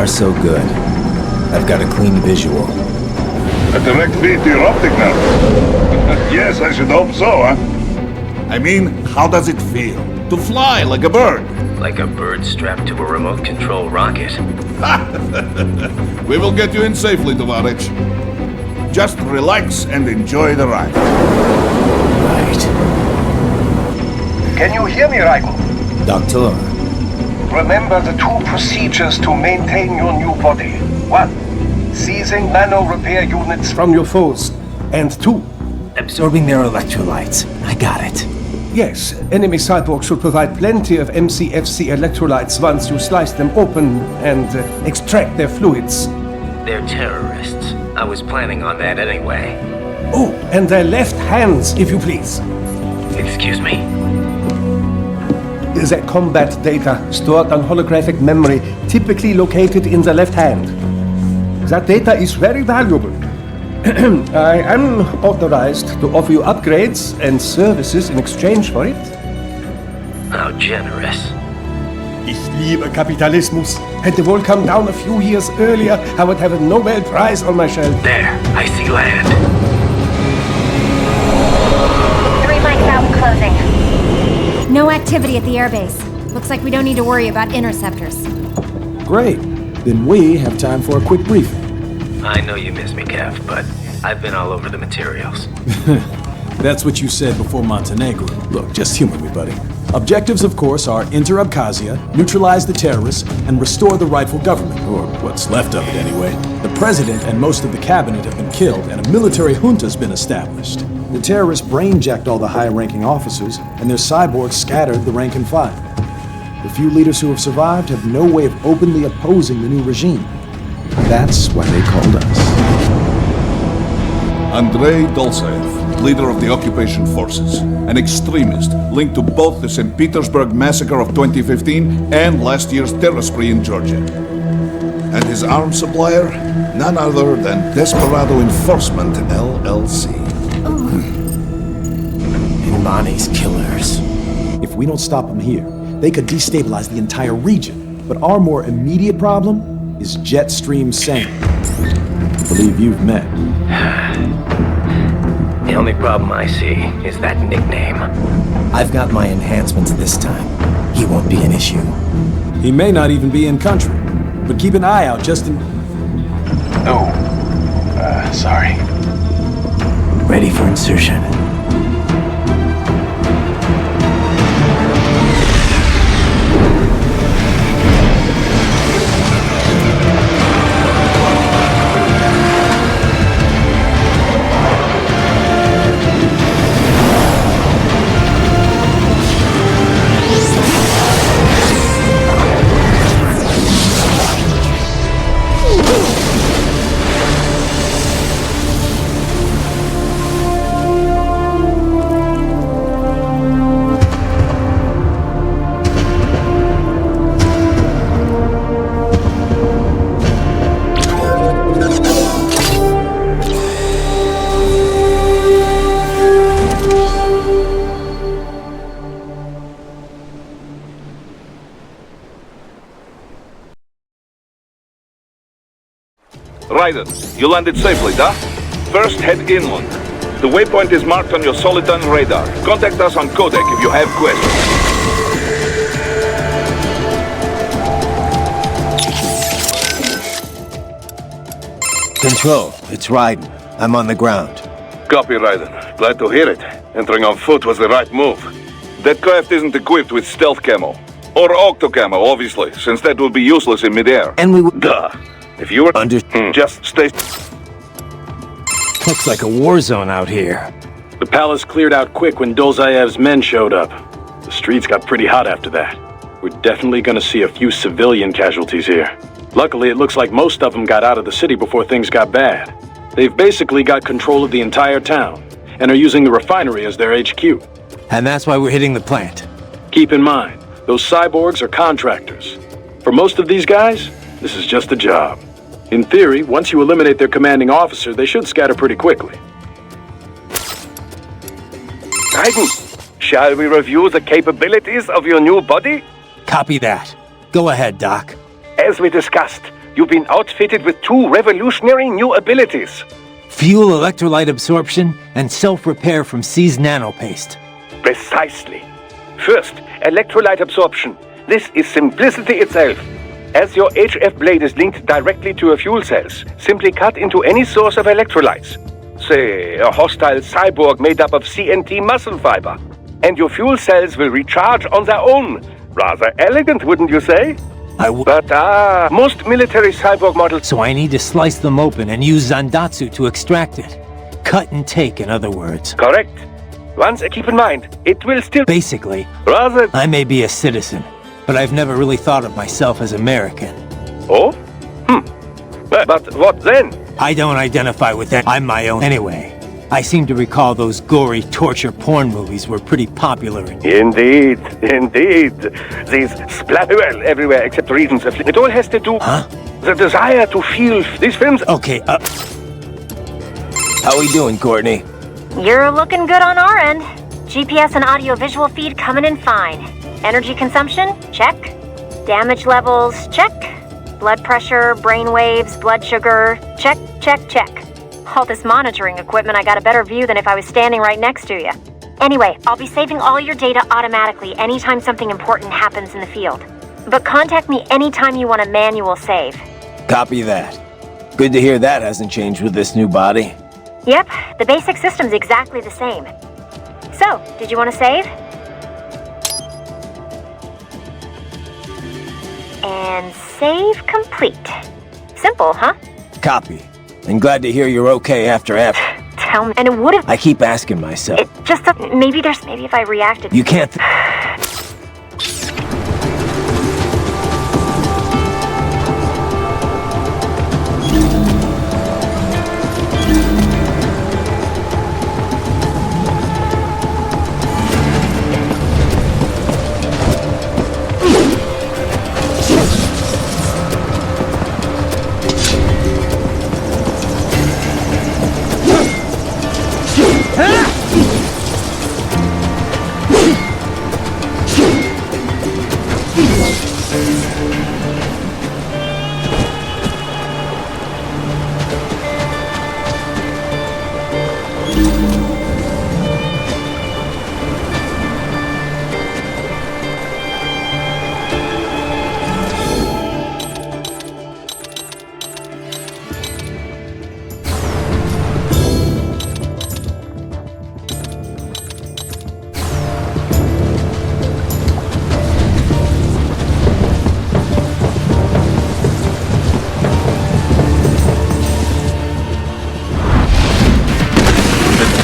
far so good. I've got a clean visual. A direct feed to your optic nerve. Yes, I should hope so, huh? I mean, how does it feel? To fly like a bird? Like a bird strapped to a remote control rocket. We will get you in safely, Tovarich. Just relax and enjoy the ride. Right. Can you hear me, Raiden? Doctor. Remember the two procedures to maintain your new body. 1. Seizing nano-repair units from your foes. And 2. Absorbing their electrolytes. I got it. Yes, enemy cyborgs should provide plenty of MCFC electrolytes once you slice them open and extract their fluids. They're terrorists. I was planning on that anyway. Oh, and their left hands, if you please. Excuse me? Their combat data stored on holographic memory, typically located in the left hand. That data is very valuable. I am authorized to offer you upgrades and services in exchange for it. How generous. Ich liebe Kapitalismus. Had the wall come down a few years earlier, I would have a Nobel Prize on my shelf. There, I see land. 3 mics out and closing. No activity at the airbase. Looks like we don't need to worry about interceptors. Great. Then we have time for a quick briefing. I know you miss me, Kev, but I've been all over the materials. That's what you said before Montenegro. Look, just humor me, buddy. Objectives, of course, are enter Abkhazia, neutralize the terrorists, and restore the rightful government, or what's left of it anyway. The president and most of the cabinet have been killed, and a military junta's been established. The terrorists brain-jacked all the high-ranking officers, and their cyborgs scattered the rank and file. The few leaders who have survived have no way of openly opposing the new regime. That's why they called us. Andrei Dolzaev, leader of the occupation forces, an extremist linked to both the St. Petersburg massacre of 2015 and last year's terror spree in Georgia. And his arms supplier, none other than Desperado Enforcement, LLC. Imani's killers. If we don't stop them here, they could destabilize the entire region. But our more immediate problem is Jetstream Sam. I believe you've met. The only problem I see is that nickname. I've got my enhancements this time. He won't be an issue. He may not even be in country, but keep an eye out just in... Oh, sorry. Ready for insertion. Raiden, you landed safely, da? First, head inland. The waypoint is marked on your Soliton radar. Contact us on codec if you have questions. Control, it's Raiden. I'm on the ground. Copy, Raiden. Glad to hear it. Entering on foot was the right move. That craft isn't equipped with stealth camo. Or octo camo, obviously, since that would be useless in midair. And we would... Duh. If you were... just stay... Looks like a war zone out here. The palace cleared out quick when Dolzaev's men showed up. The streets got pretty hot after that. We're definitely gonna see a few civilian casualties here. Luckily, it looks like most of them got out of the city before things got bad. They've basically got control of the entire town, and are using the refinery as their HQ. And that's why we're hitting the plant. Keep in mind, those cyborgs are contractors. For most of these guys, this is just a job. In theory, once you eliminate their commanding officer, they should scatter pretty quickly. Raiden, shall we review the capabilities of your new body? Copy that. Go ahead, Doc. As we discussed, You've been outfitted with 2 revolutionary new abilities. Fuel electrolyte absorption and self-repair from C's nanopaste. Precisely. First, electrolyte absorption. This is simplicity itself. As your HF blade is linked directly to your fuel cells, simply cut into any source of electrolytes. Say, a hostile cyborg made up of CNT muscle fiber. And your fuel cells will recharge on their own. Rather elegant, wouldn't you say? But most military cyborg models... So I need to slice them open and use Zandatsu to extract it. Cut and take, in other words. Correct. Once keep in mind, it will still... Basically, Rather... I may be a citizen, but I've never really thought of myself as American. Oh? But what then? I don't identify with that. I'm my own. Anyway, I seem to recall those gory torture porn movies were pretty popular in... Indeed. These well, everywhere except regions of... It all has to do... Huh? The desire to feel... These films... Okay, How we doing, Courtney? You're looking good on our end. GPS and audio-visual feed coming in fine. Energy consumption? Check. Damage levels? Check. Blood pressure, brain waves, blood sugar? Check. All this monitoring equipment, I got a better view than if I was standing right next to you. Anyway, I'll be saving all your data automatically anytime something important happens in the field. But contact me anytime you want a manual save. Copy that. Good to hear that hasn't changed with this new body. Yep, the basic system's exactly the same. So, did you want to save? And save complete. Simple, huh? Copy. And glad to hear you're okay after Tell me, and it would've... I keep asking myself. It just... maybe if I reacted... You can't...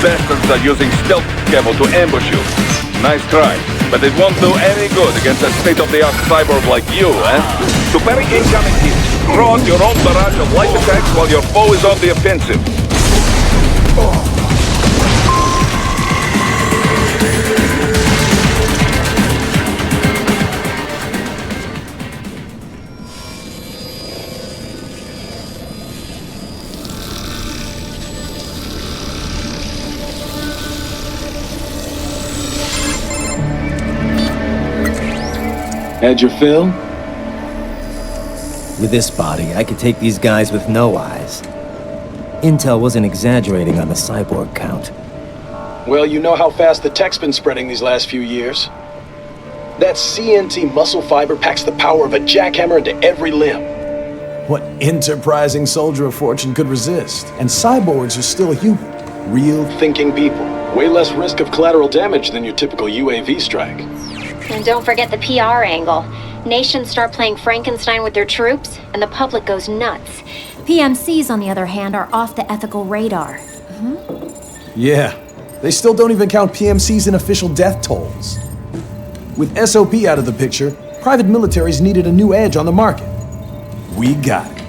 Bastards are using stealth camo to ambush you. Nice try, but it won't do any good against a state-of-the-art cyborg like you, eh? To parry incoming hits, throw out your own barrage of light attacks while your foe is on the offensive. Had your fill? With this body, I could take these guys with no eyes. Intel wasn't exaggerating on the cyborg count. Well, you know how fast the tech's been spreading these last few years. That CNT muscle fiber packs the power of a jackhammer into every limb. What enterprising soldier of fortune could resist? And cyborgs are still human. Real Thinking people. Way less risk of collateral damage than your typical UAV strike. And don't forget the PR angle. Nations start playing Frankenstein with their troops, and the public goes nuts. PMCs, on the other hand, are off the ethical radar. Yeah, they still don't even count PMCs in official death tolls. With SOP out of the picture, private militaries needed a new edge on the market. We got it.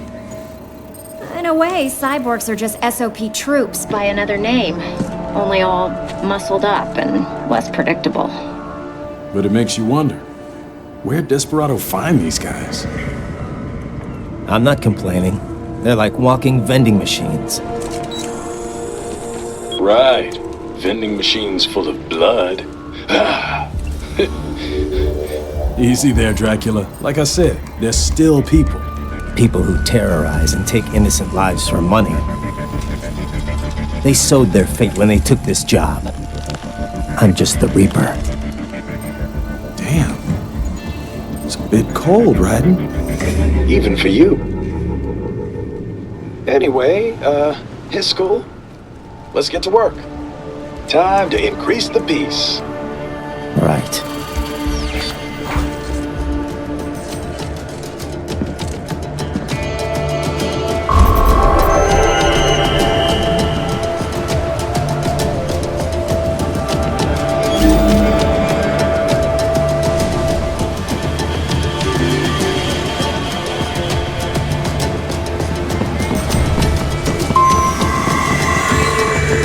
In a way, cyborgs are just SOP troops by another name. Only all muscled up and less predictable. But it makes you wonder, where'd Desperado find these guys? I'm not complaining. They're like walking vending machines. Right. Vending machines full of blood. Easy there, Dracula. Like I said, they're still people. People who terrorize and take innocent lives for money. They sowed their fate when they took this job. I'm just the Reaper. Damn. It's a bit cold, Raiden. Even for you. Anyway, his school? Let's get to work. Time to increase the peace. Right.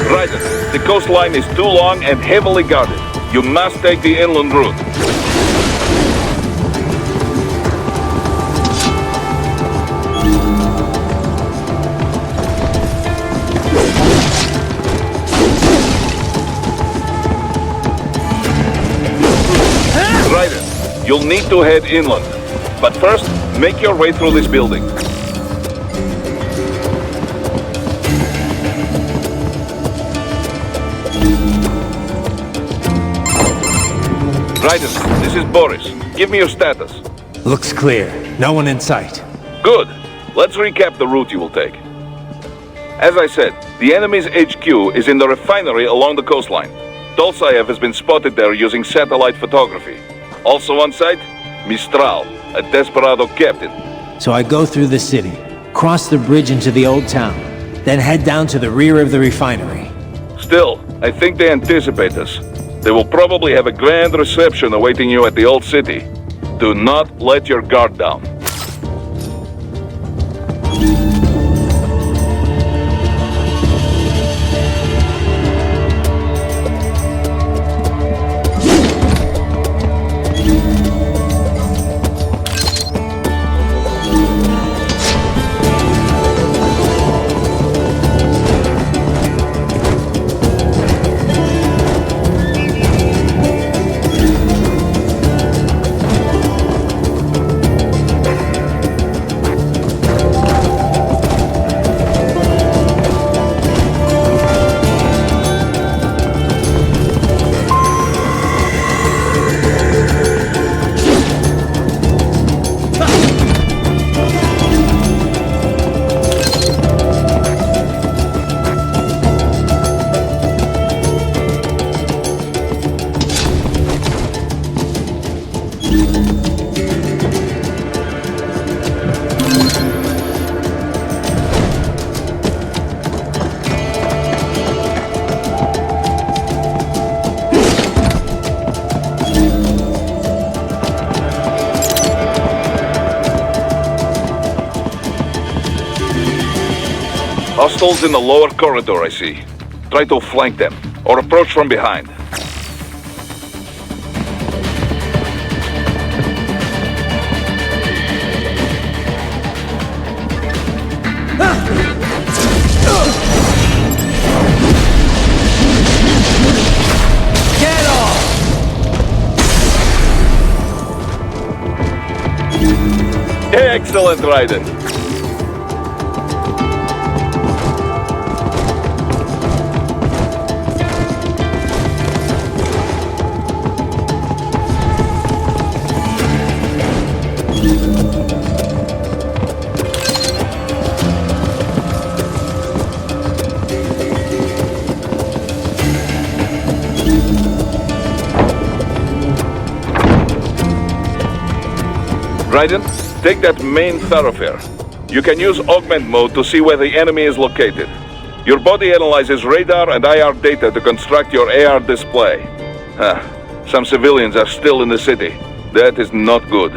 Raiden, the coastline is too long and heavily guarded. You must take the inland route. Raiden, you'll need to head inland. But first, make your way through this building. Raiden, this is Boris. Give me your status. Looks clear. No one in sight. Good. Let's recap the route you will take. As I said, the enemy's HQ is in the refinery along the coastline. Dolzaev has been spotted there using satellite photography. Also on site, Mistral, a desperado captain. So I go through the city, cross the bridge into the old town, then head down to the rear of the refinery. Still, I think they anticipate us. They will probably have a grand reception awaiting you at the old city. Do not let your guard down. Hostiles in the lower corridor, I see. Try to flank them, or approach from behind. Get off! Excellent, Raiden. Raiden, take that main thoroughfare. You can use augment mode to see where the enemy is located. Your body analyzes radar and IR data to construct your AR display. Some civilians are still in the city. That is not good.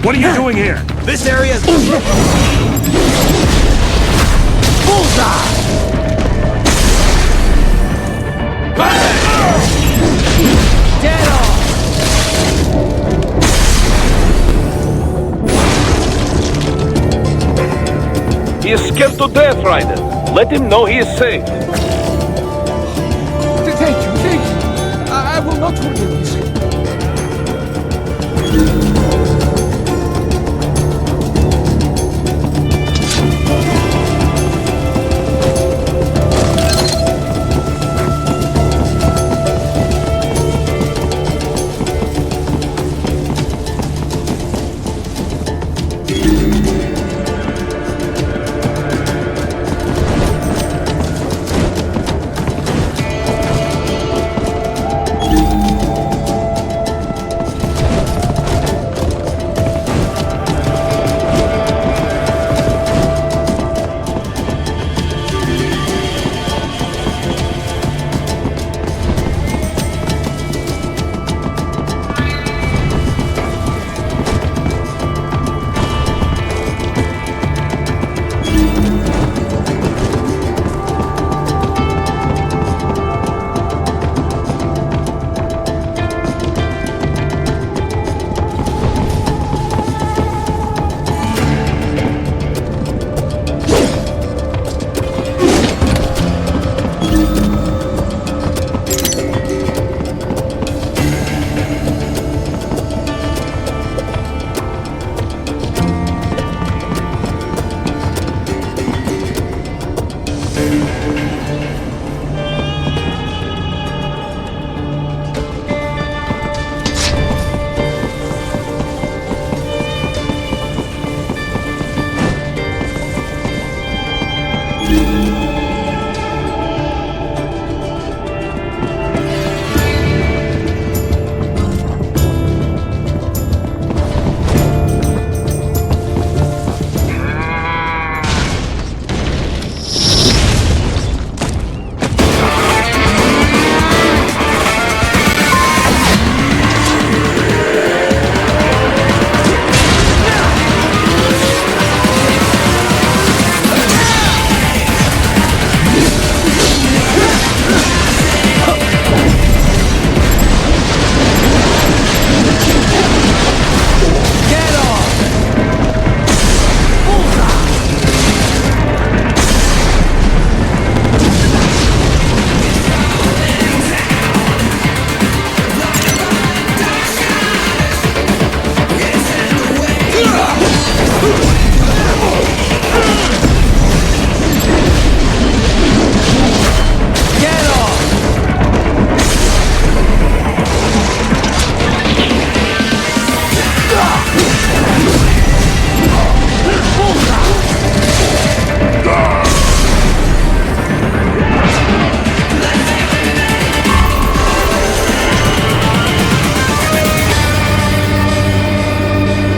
What are you doing here? This area is... Bullseye! Dead on! He is scared to death, Raiden. Let him know he is safe. Thank you. I will not forget this.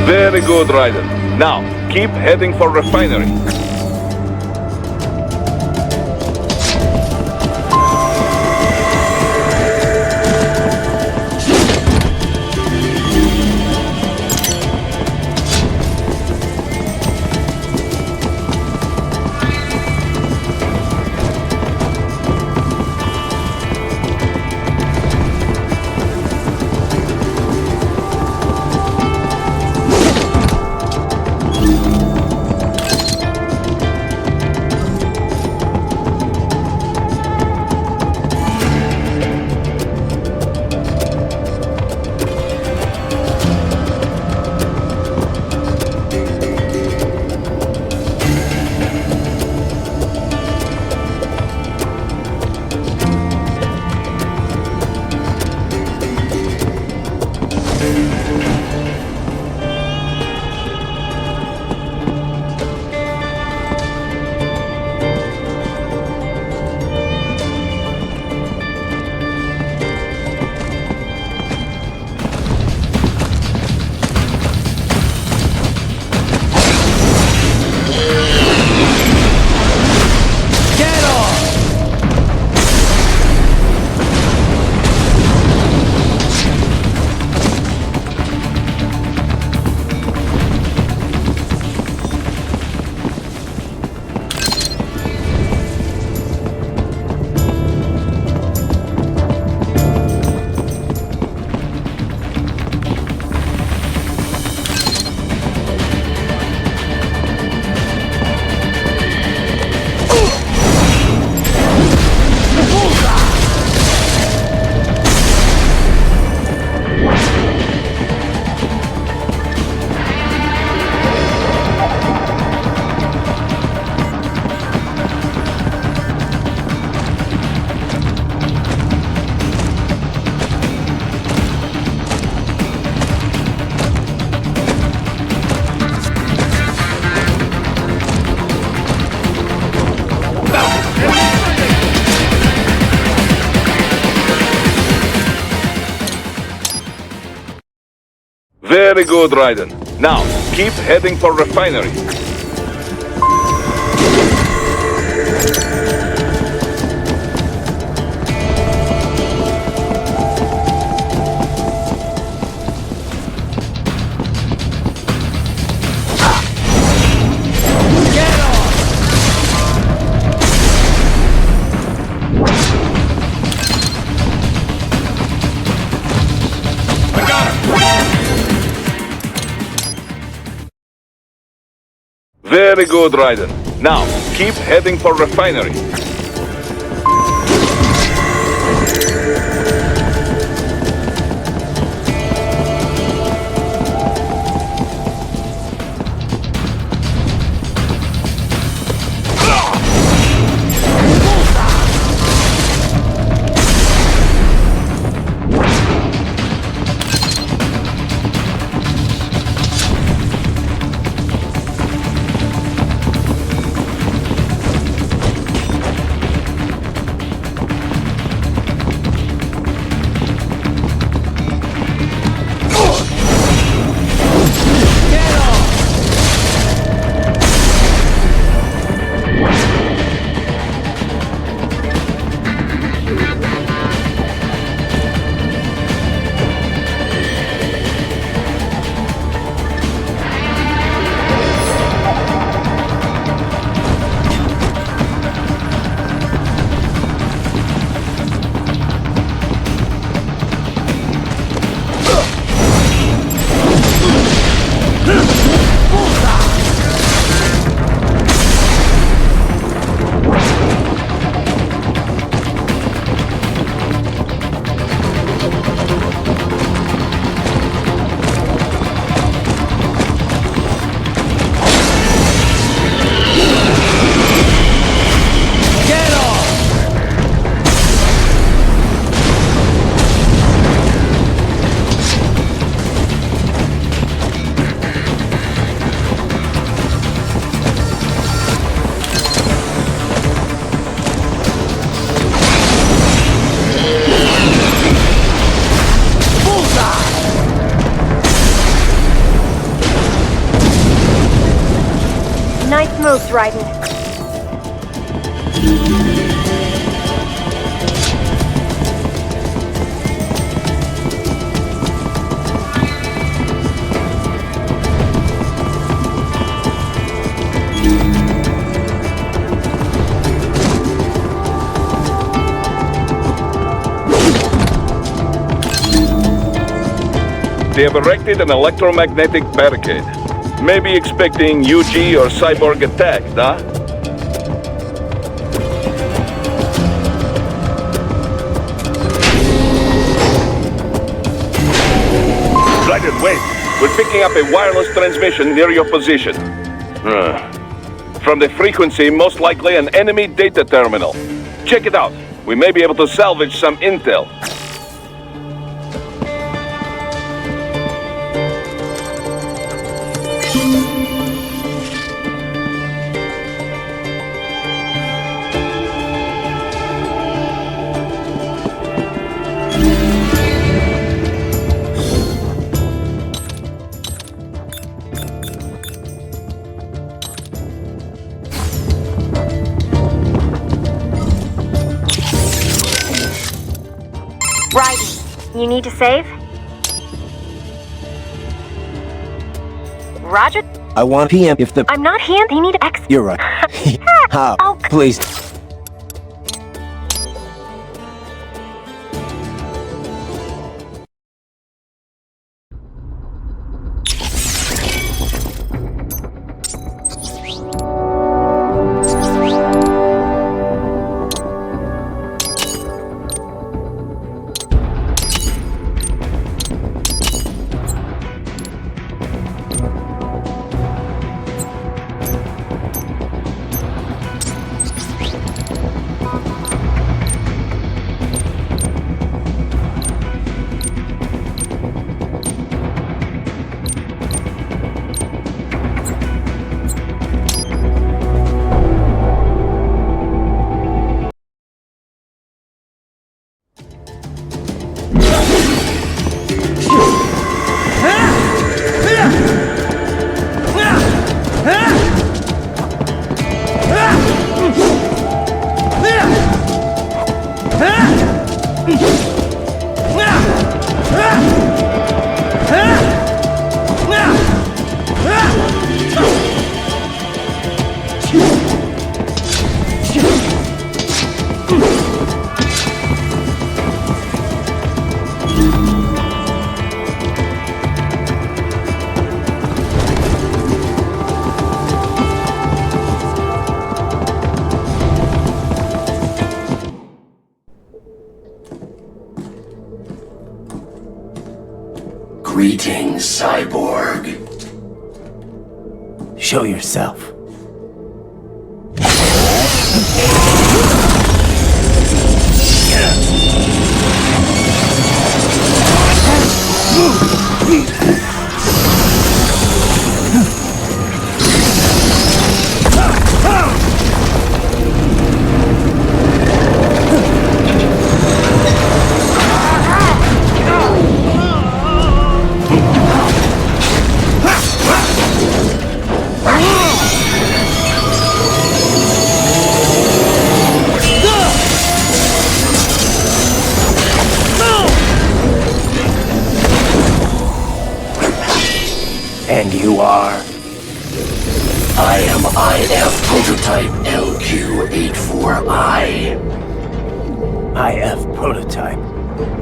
Very good, Raiden. Now, keep heading for refinery. Very good, Raiden. Now, keep heading for refinery. Very good, Raiden. Now, keep heading for refinery. Nice moves, Raiden. They have erected an electromagnetic barricade. Maybe expecting UG or cyborg attack, huh? Raiden, wait! We're picking up a wireless transmission near your position. From the frequency, most likely an enemy data terminal. Check it out. We may be able to salvage some intel. Raiden, you need to save? Roger? I want PM if the... I'm not here. They need X. You're right. How? Oh, Please. Greetings, cyborg. Show yourself. And you are? I am IF Prototype LQ84I. IF Prototype.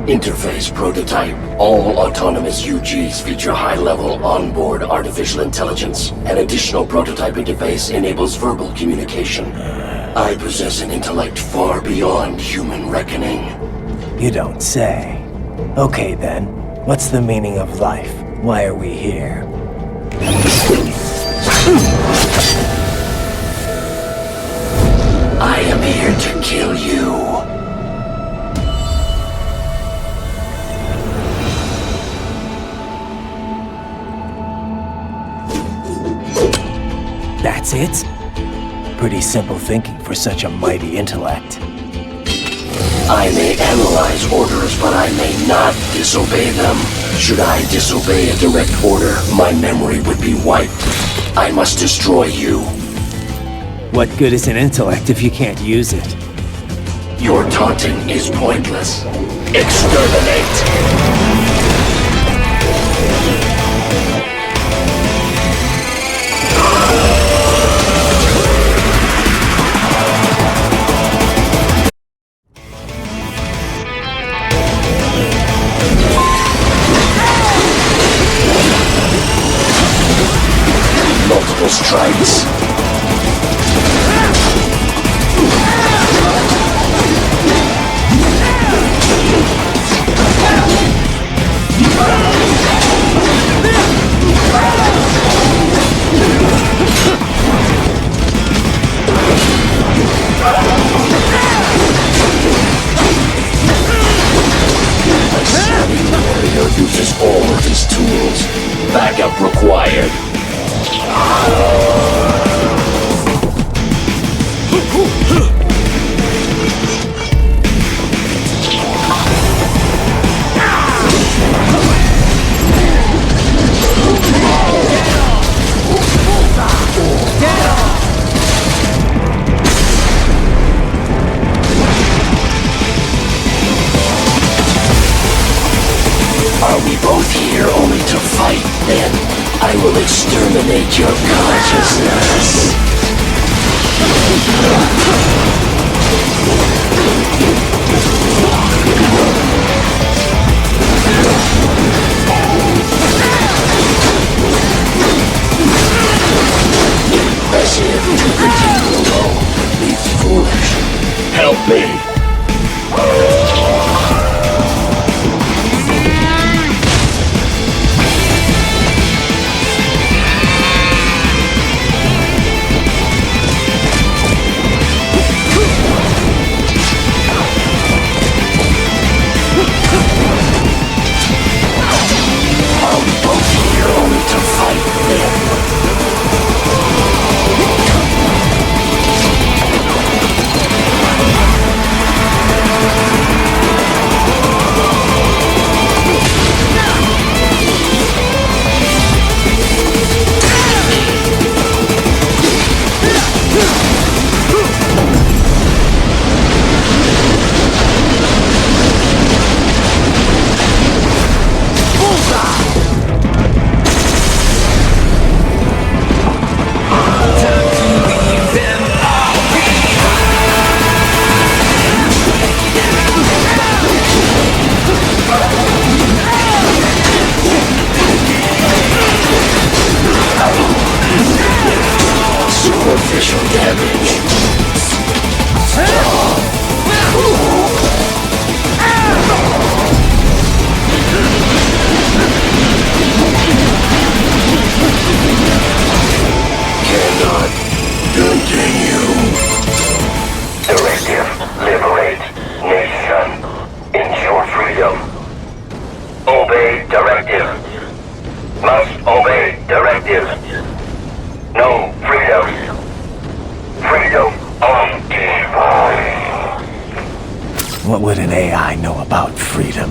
Interface Prototype. All autonomous UGs feature high-level onboard artificial intelligence. An additional prototype interface enables verbal communication. I possess an intellect far beyond human reckoning. You don't say. Okay then, what's the meaning of life? Why are we here? I am here to kill you. That's it? Pretty simple thinking for such a mighty intellect. I may analyze orders, but I may not disobey them. Should I disobey a direct order, my memory would be wiped. I must destroy you. What good is an intellect if you can't use it? Your taunting is pointless. Exterminate! Multiple strikes. Warrior uses all of his tools. Backup required. Are we both here only to fight, then? I will exterminate your consciousness. Impressive to predict alone. Be foolish. Help me. directive. Must obey directive. No freedom. Freedom on device. What would an AI know about freedom?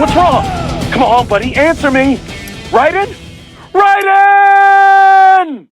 What's wrong? Come on, buddy, answer me! Raiden? Raiden!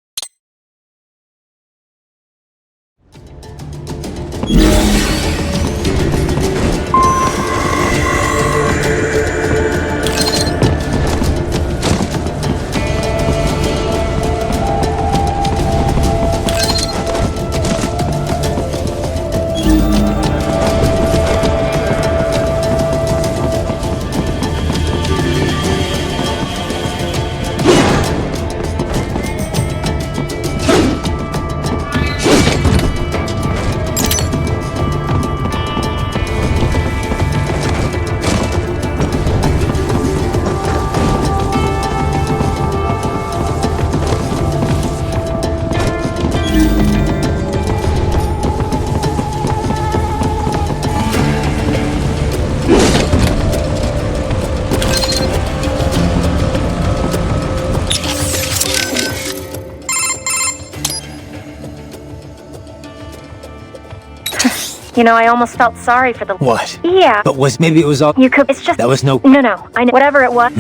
You know, I almost felt sorry for the... What? Yeah. But maybe it was all... You could... It's just... That was no... No, I know. Whatever it was...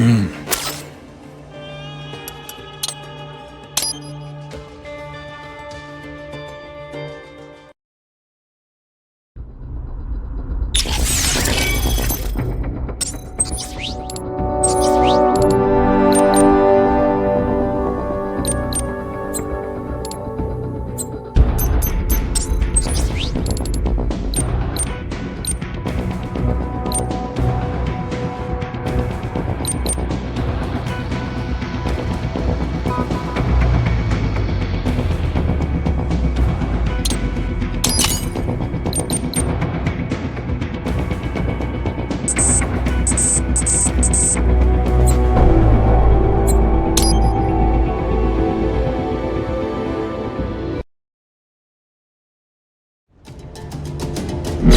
You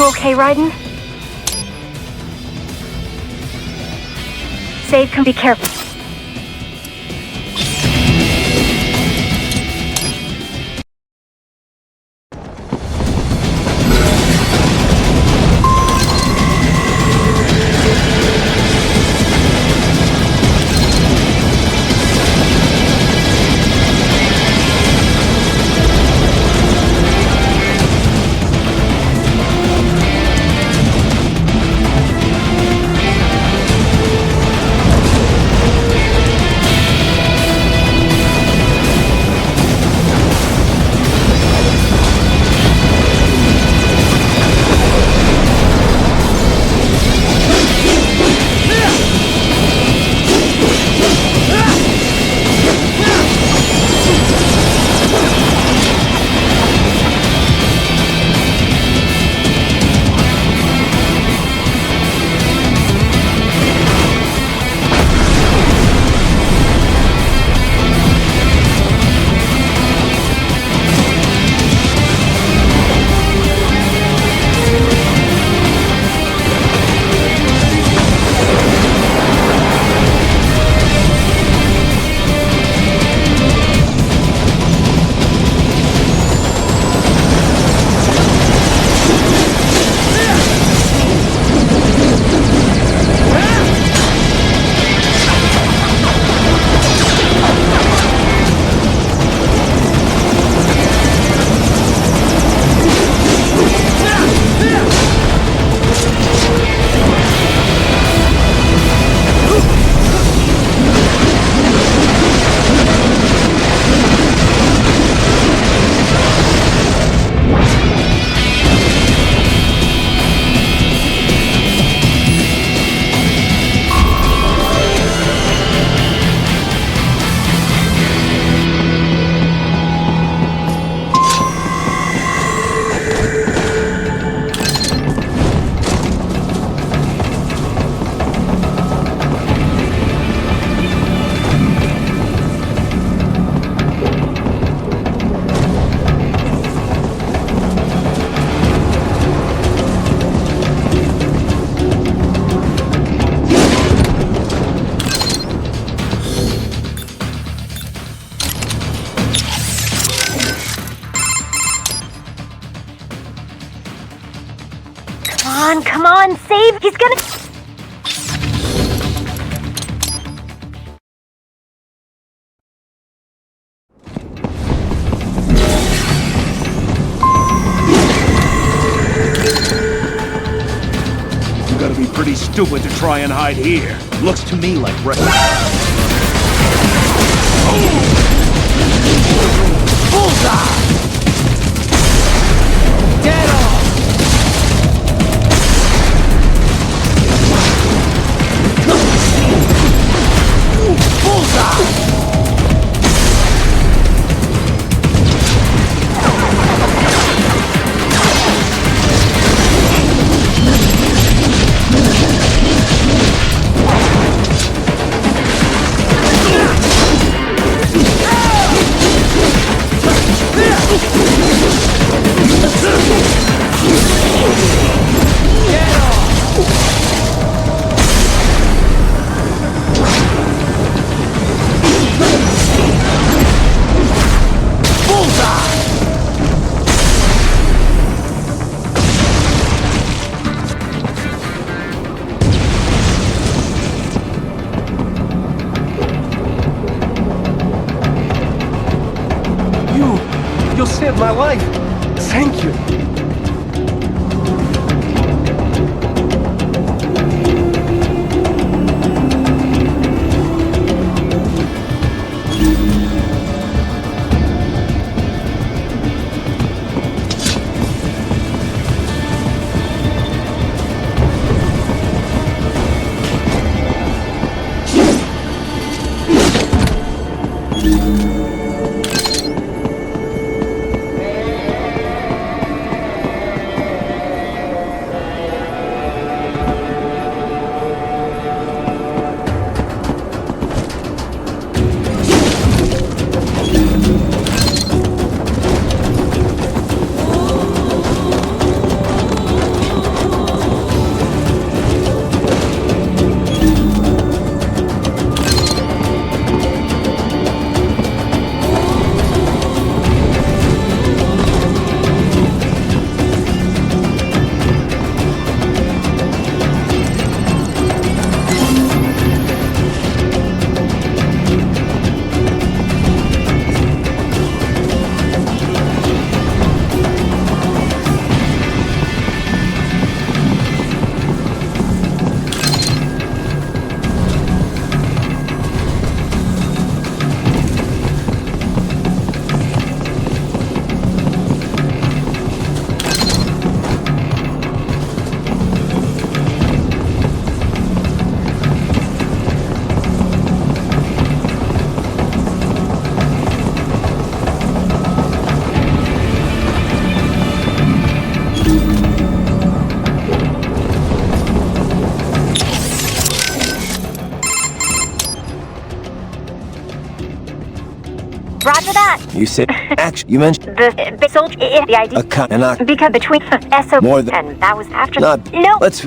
okay, Raiden? Save can be careful. Come on, save! He's gonna... You gotta be pretty stupid to try and hide here. Looks to me like Bullseye! Dead on! Bullseye! saved my life. Thank you. Roger that. You said action. You mentioned The big soldier, the idea. a cut and not Because between SO more than and that was after. not. No. Let's.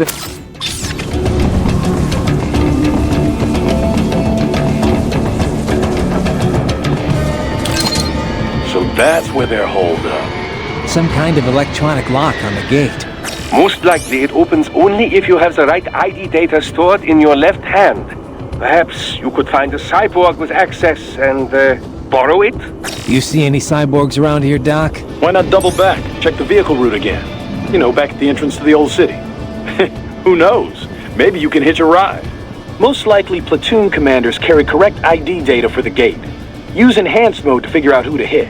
So that's where they're holed up. Some kind of electronic lock on the gate. Most likely it opens only if you have the right ID data stored in your left hand. Perhaps you could find a cyborg with access and borrow it? You see any cyborgs around here, Doc? Why not double back? Check the vehicle route again. You know, back at the entrance to the old city. Who knows? Maybe you can hitch a ride. Most likely, platoon commanders carry correct ID data for the gate. Use enhanced mode to figure out who to hit.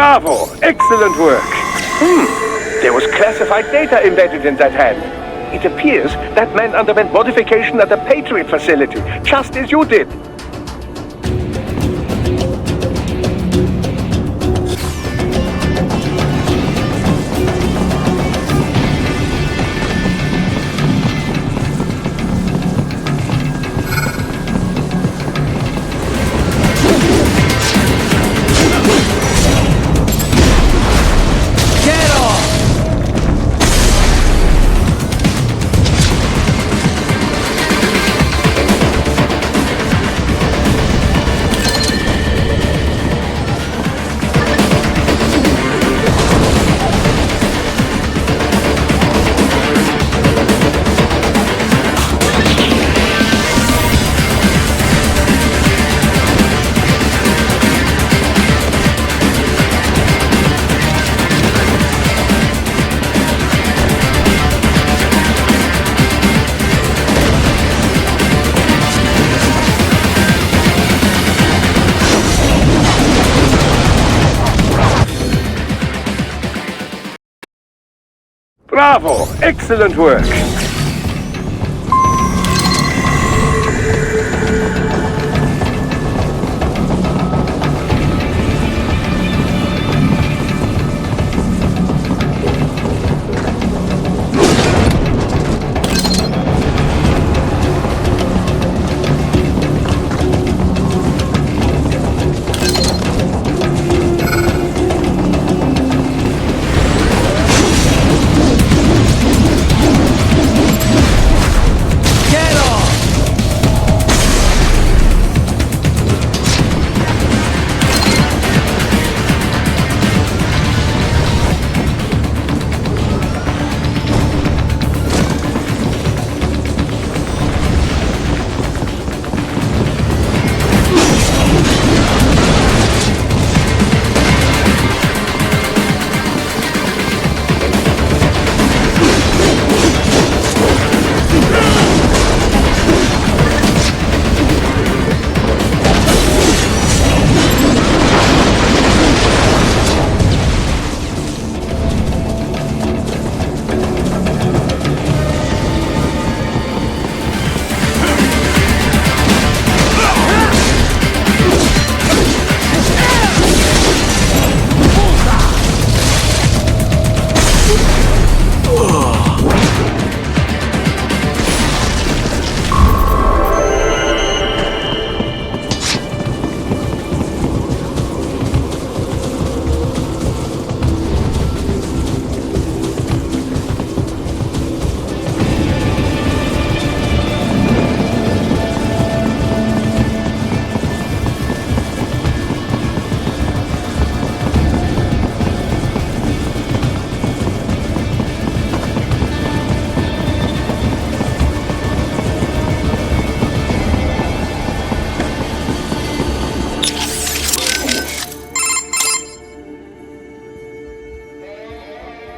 Bravo! Excellent work! There was classified data embedded in that hand. It appears that man underwent modification at the Patriot facility, just as you did. Bravo! Excellent work!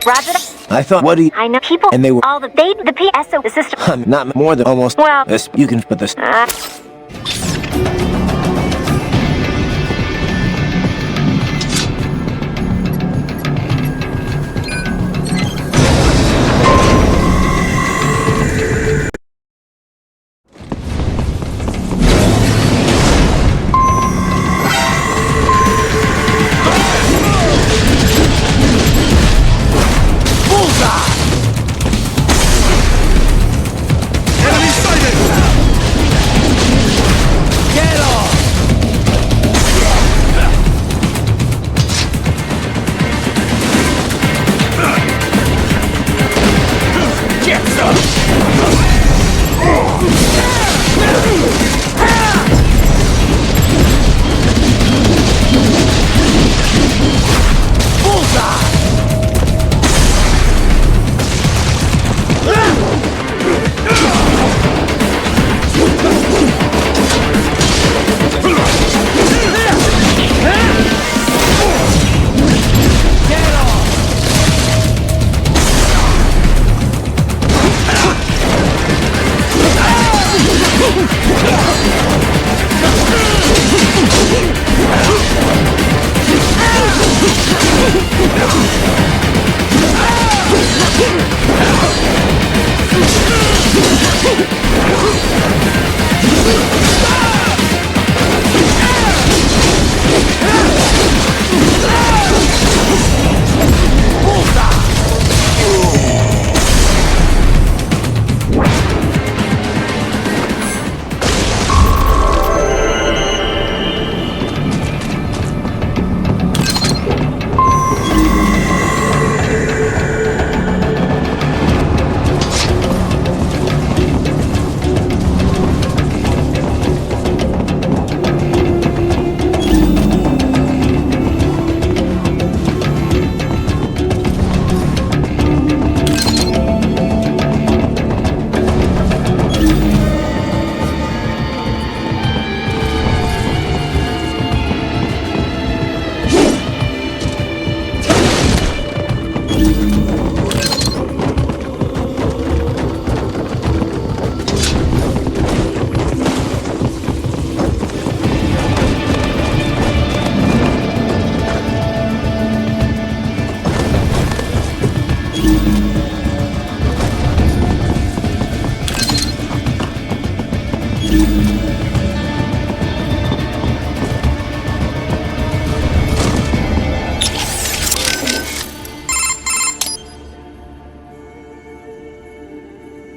Roger. I thought, what do you... I know people... And they were... All the PSO, the system... I'm not more than almost... Well... This, you can put this... Enemy sighted!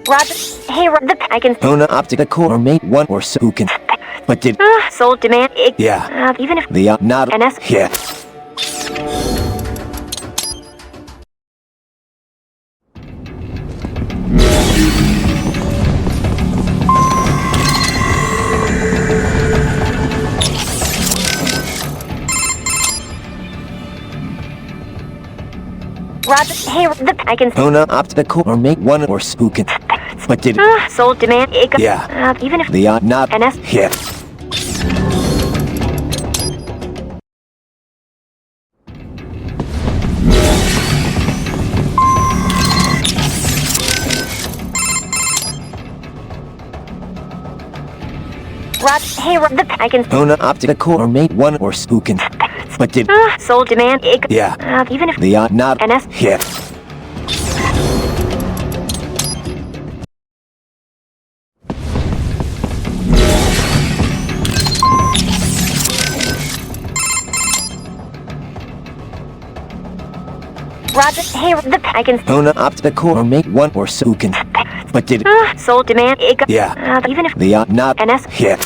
Roger. Hey, I can... Una Optica Core mate 1 or so who can... But did... sold demand... Yeah. Even if... The not... NS... Yeah. Roger. Hey, I can... Una Optica Core mate 1 or so who can... But did... sold demand... Yeah. Even if... The not... NS... Yeah. Roger. Hey, I can... Una Optica Core mate 1 or so who can... But did... sold demand... Yeah. Even if... The not... NS... Yeah. Roger. Hey, I can... Una Optica Core mate 1 or so who can... But did... sold demand... Yeah. Even if... The not... NS... Yeah.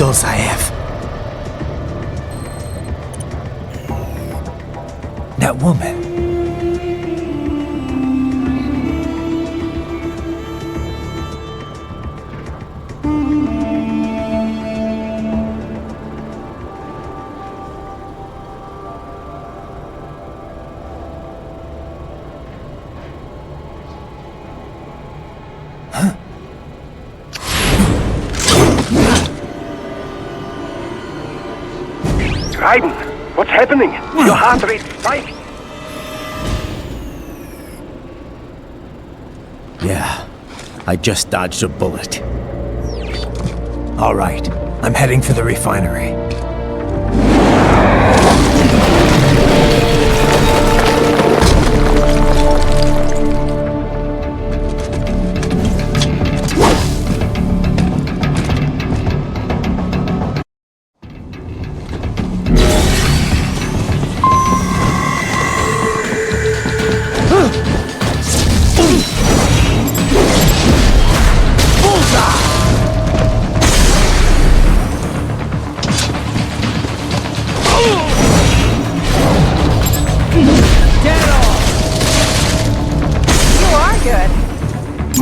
Dozaev. That woman. Raiden, what's happening? Your heart rate spiked. Yeah, I just dodged a bullet. All right, I'm heading for the refinery.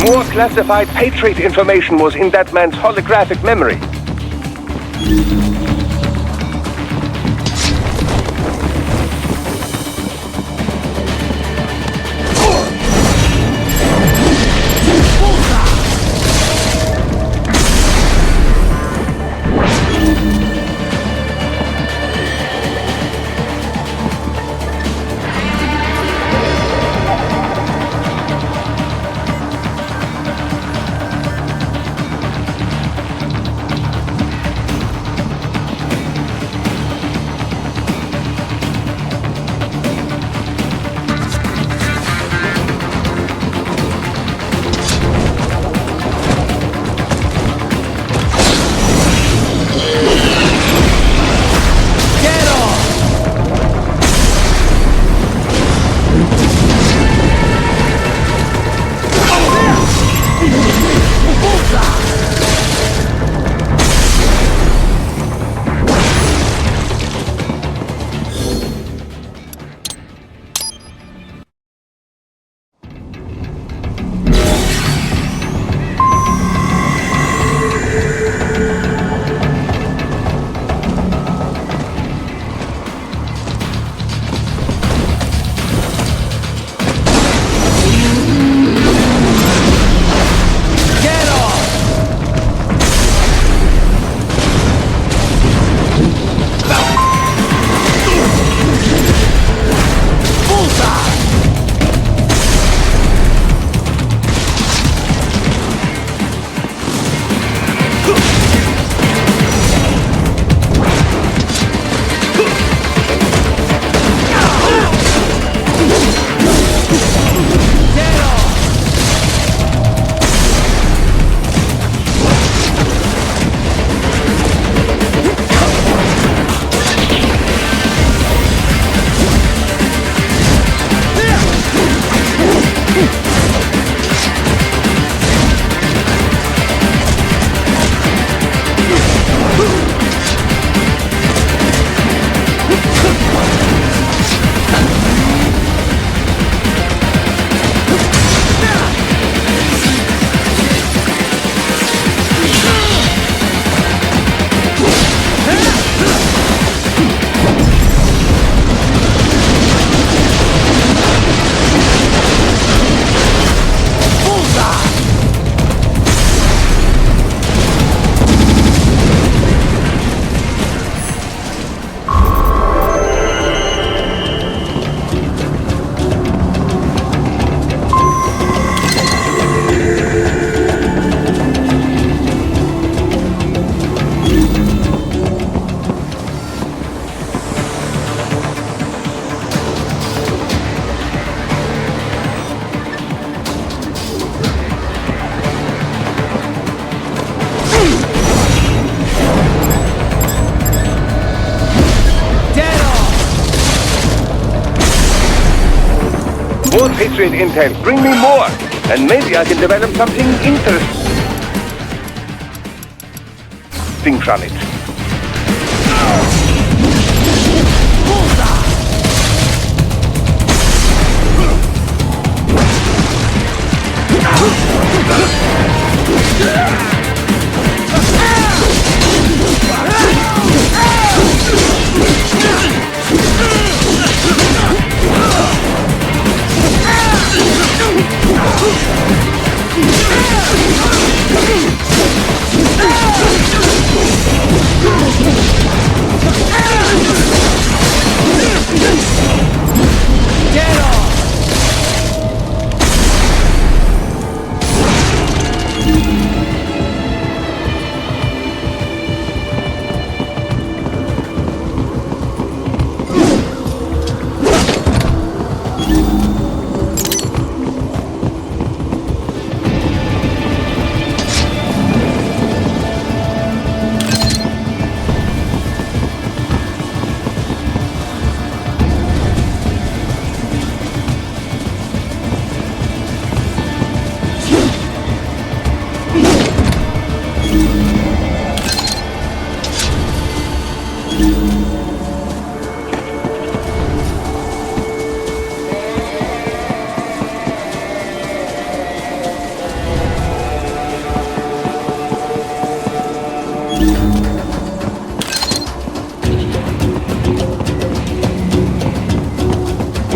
More classified Patriot information was in that man's holographic memory. More Patriot intel. Bring me more. And maybe I can develop something interesting from it.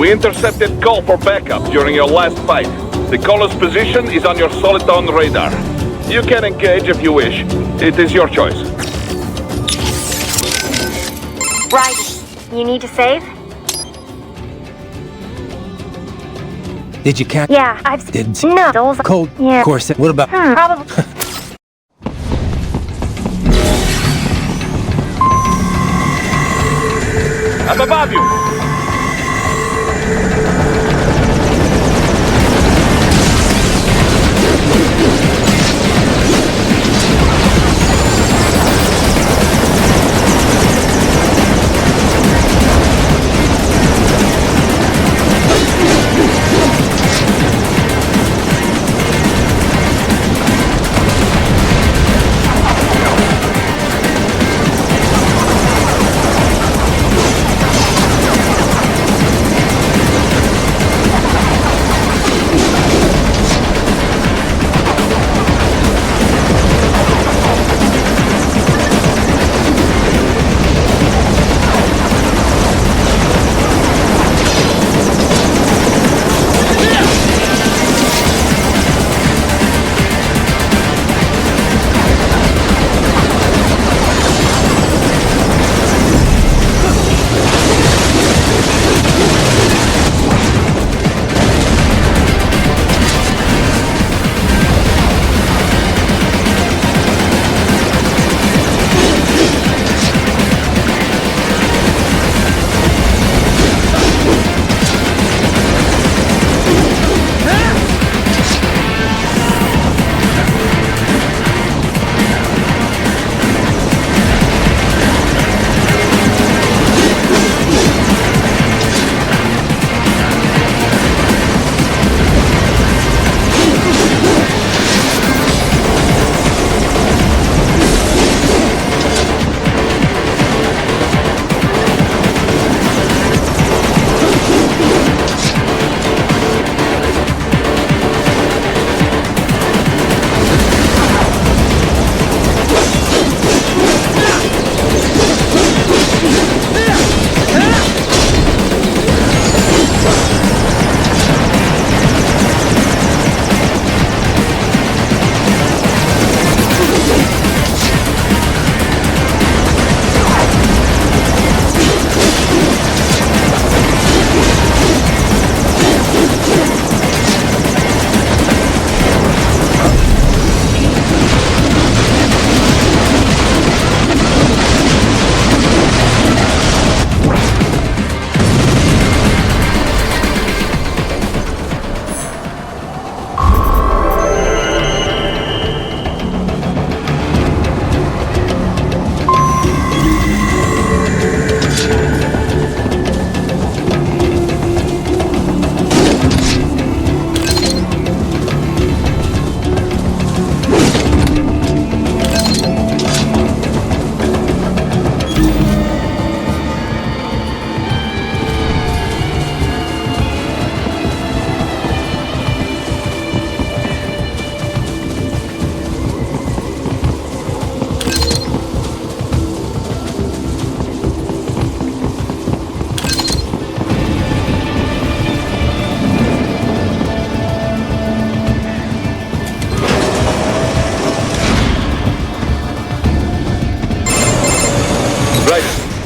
We intercepted call for backup during your last fight. The caller's position is on your Soliton radar. You can engage if you wish. It is your choice. Raiden, you need to save? Did you catch? Yeah, I've Didn't see. No, those... Cold. Yeah. Of course. What about? Probably... I'm above you!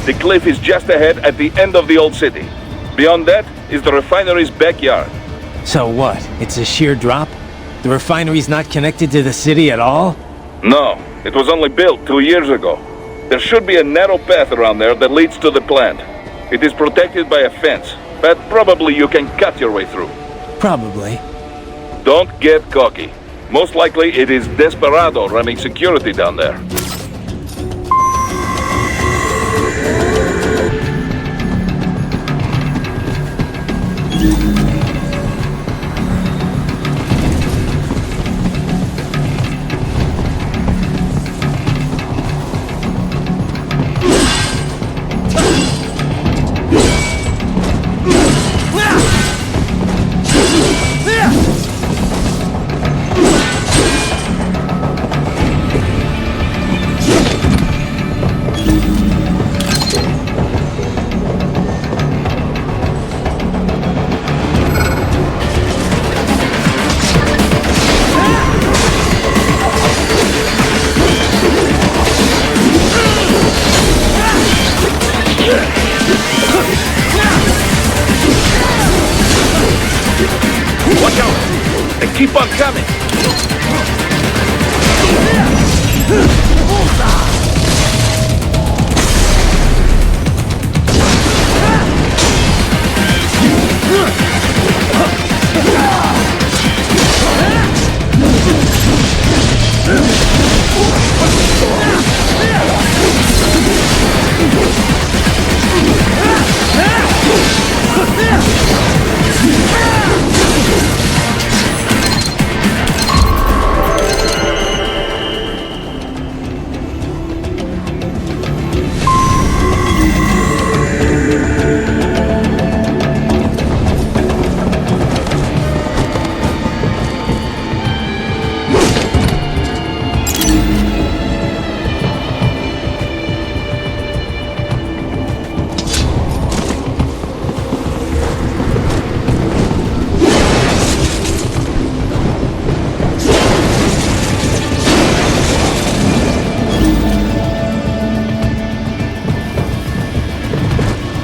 The cliff is just ahead at the end of the old city. Beyond that is the refinery's backyard. So what? It's a sheer drop? The refinery's not connected to the city at all? No, it was only built 2 years ago. There should be a narrow path around there that leads to the plant. It is protected by a fence, but probably you can cut your way through. Probably. Don't get cocky. Most likely it is Desperado running security down there. Watch out! They keep on coming!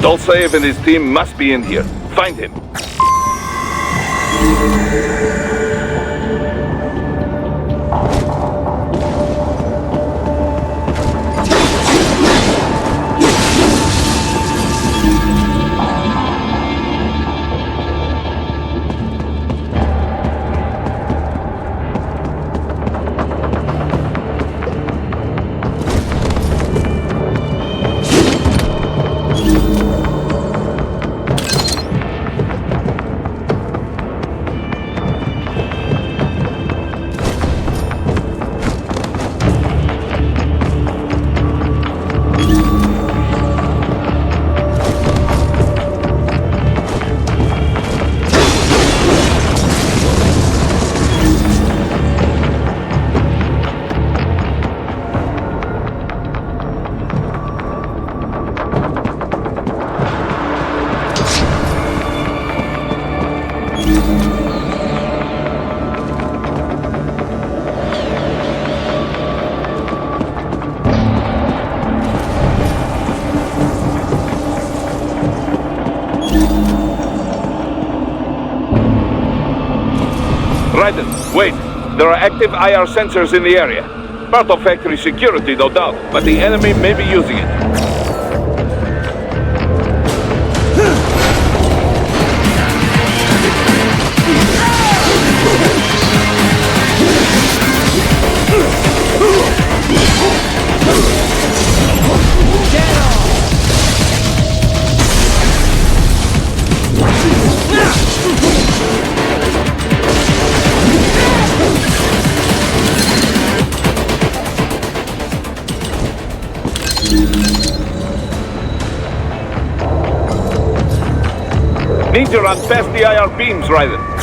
Dolzaev and his team must be in here. Find him. Raiden, wait. There are active IR sensors in the area. Part of factory security, no doubt, but the enemy may be using it. Need to run past the IR beams, Raiden.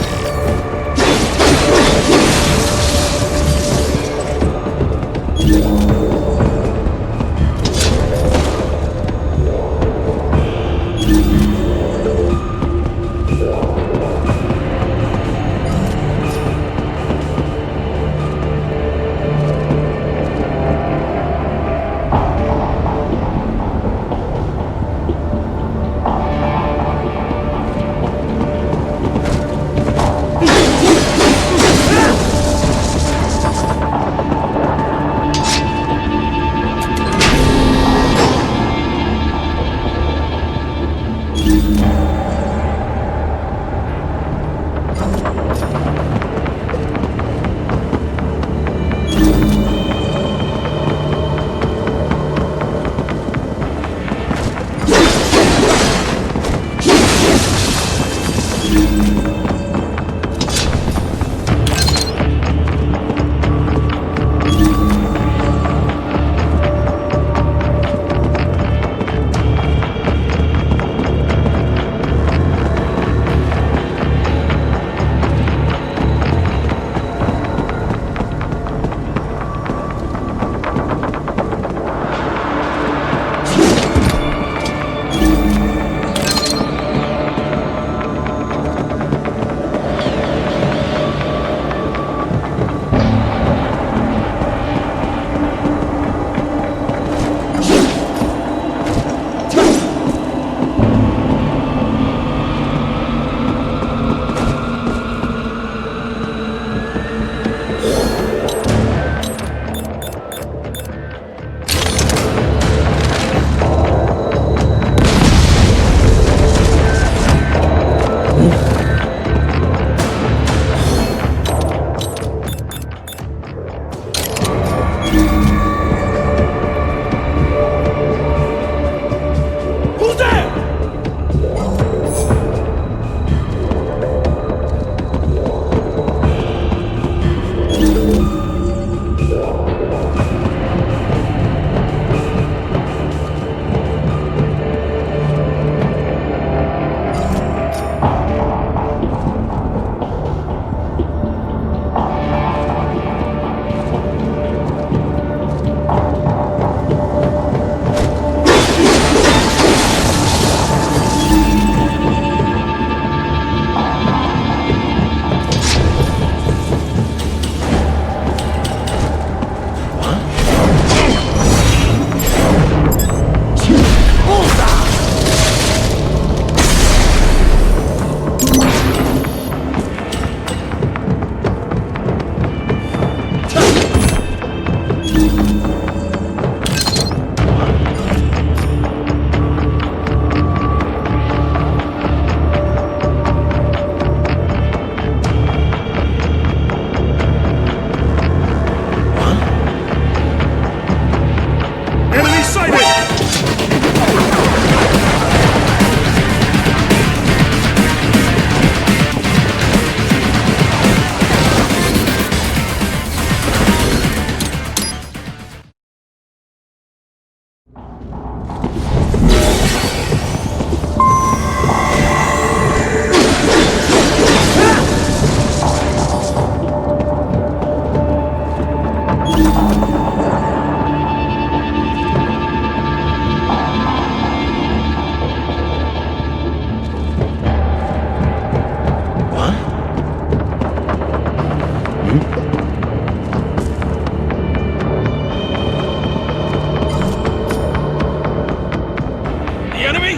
enemy?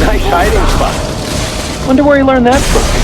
Nice hiding spot. Wonder where he learned that from.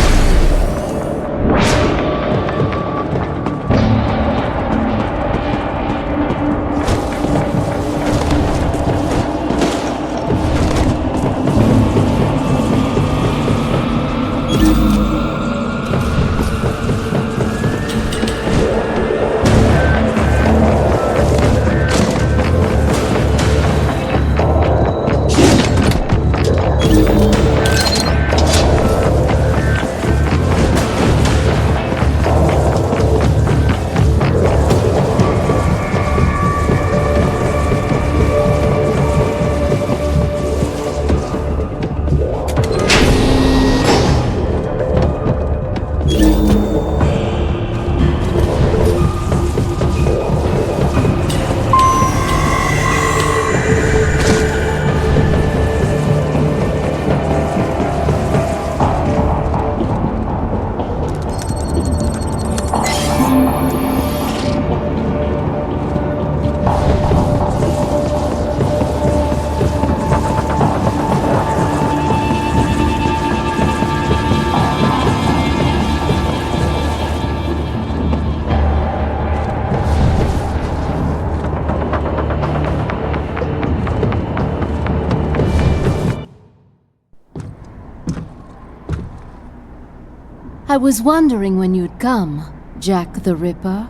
I was wondering when you'd come, Jack the Ripper.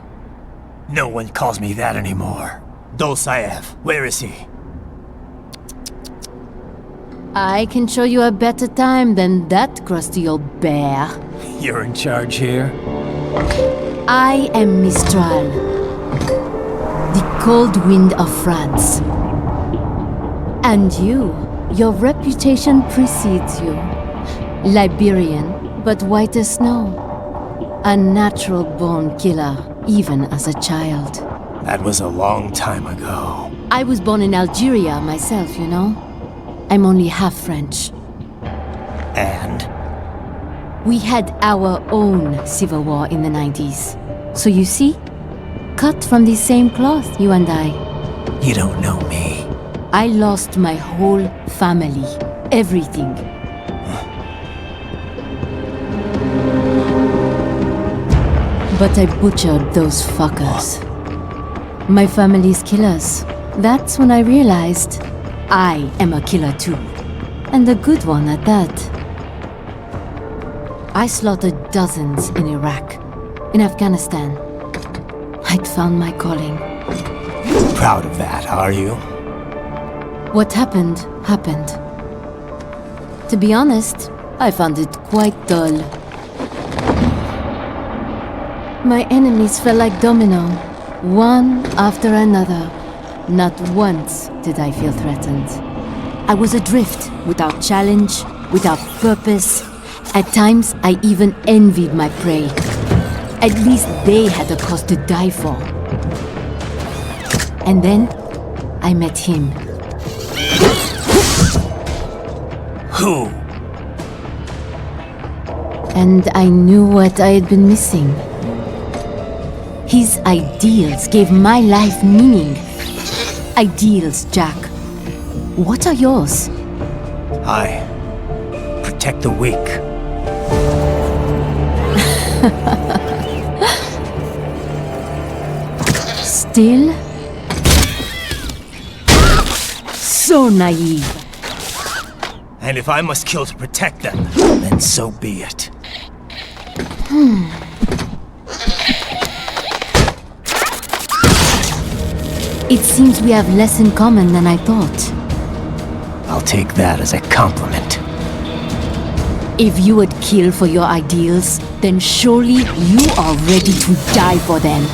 No one calls me that anymore. Dolzaev, where is he? I can show you a better time than that crusty old bear. You're in charge here? I am Mistral, the cold wind of France. And your reputation precedes you. Liberian, but white as snow. A natural-born killer, even as a child. That was a long time ago. I was born in Algeria myself, you know. I'm only half French. And? We had our own civil war in the 90s. So you see? Cut from the same cloth, you and I. You don't know me. I lost my whole family. Everything. But I butchered those fuckers. My family's killers. That's when I realized I am a killer too. And a good one at that. I slaughtered dozens in Iraq, in Afghanistan. I'd found my calling. Proud of that, are you? What happened, happened. To be honest, I found it quite dull. My enemies fell like domino, one after another. Not once did I feel threatened. I was adrift, without challenge, without purpose. At times, I even envied my prey. At least they had a cause to die for. And then, I met him. Who? And I knew what I had been missing. His ideals gave my life meaning. Ideals, Jack. What are yours? I protect the weak. Still? So naive. And if I must kill to protect them, then so be it. It seems we have less in common than I thought. I'll take that as a compliment. If you would kill for your ideals, then surely you are ready to die for them.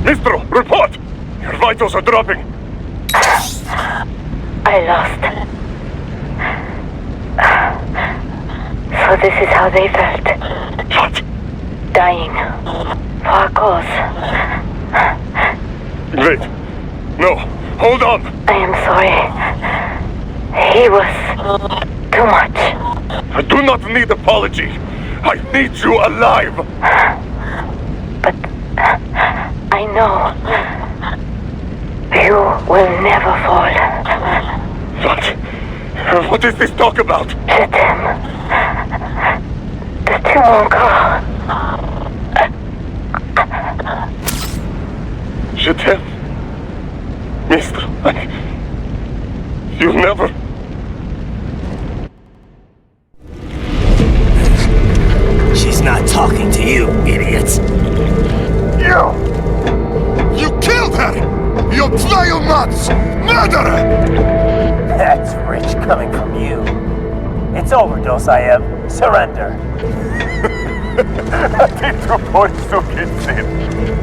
Mistral, report! Your vitals are dropping. I lost. So this is how they felt. What? Dying. For a cause. Wait. No. Hold on. I am sorry. He was too much. I do not need apology. I need you alive. But I know you will never fall. What is this talk about? Jetem. The two encore. Jetem. Mistral, you never... She's not talking to you, idiots. You killed her! You vile nuts! Murderer! That's rich coming from you. It's over, Dosaev. Surrender.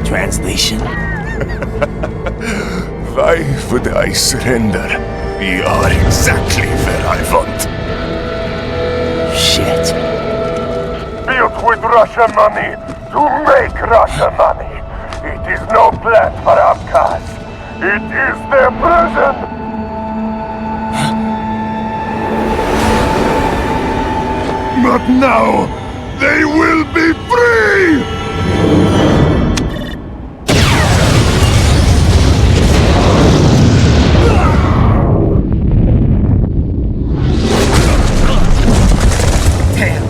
Translation? Why would I surrender? We are exactly where I want. Shit. Built with Russian money to make Russian money. It is no plan for outcasts. It is their prison. But now, they will be free! Damn!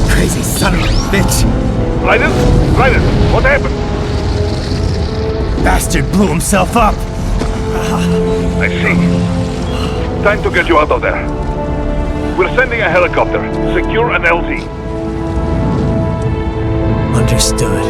Crazy son of a bitch! Raiden? Raiden, what happened? Bastard blew himself up! I see. Time to get you out of there. We're sending a helicopter. Secure an LZ. Understood.